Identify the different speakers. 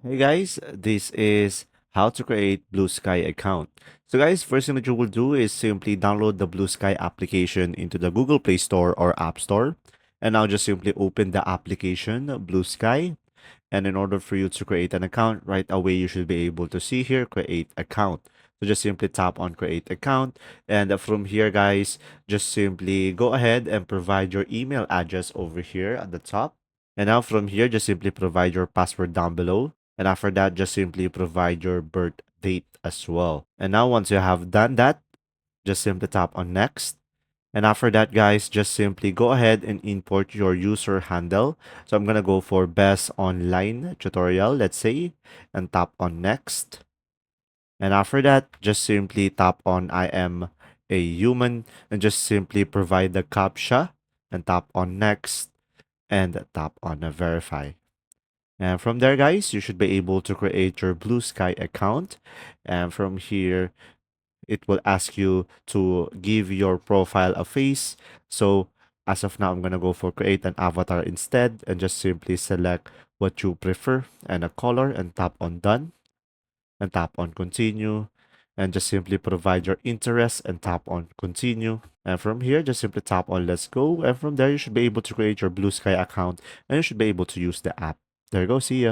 Speaker 1: Hey guys, this is how to create Blue Sky account. So guys, first thing that you will do is simply download the Blue Sky application into the Google Play Store or App Store. And now just simply open the application Blue Sky. And in order for you to create an account right away, you should be able to see here, create account. So just simply tap on create account. And from here, guys, just simply go ahead and provide your email address over here at the top. And now from here, just simply provide your password down below. And after that, just simply provide your birth date as well. And now once you have done that, just simply tap on next. And after that, guys, just simply go ahead and import your user handle. So I'm going to go for best online tutorial, let's say, and tap on next. And after that, just simply tap on I am a human and just simply provide the CAPTCHA and tap on next and tap on verify. And from there, guys, you should be able to create your Blue Sky account. And from here, it will ask you to give your profile a face. So as of now, I'm going to go for create an avatar instead and just simply select what you prefer and a color and tap on done and tap on continue and just simply provide your interest and tap on continue. And from here, just simply tap on let's go. And from there, you should be able to create your Blue Sky account and you should be able to use the app. There you go. See ya.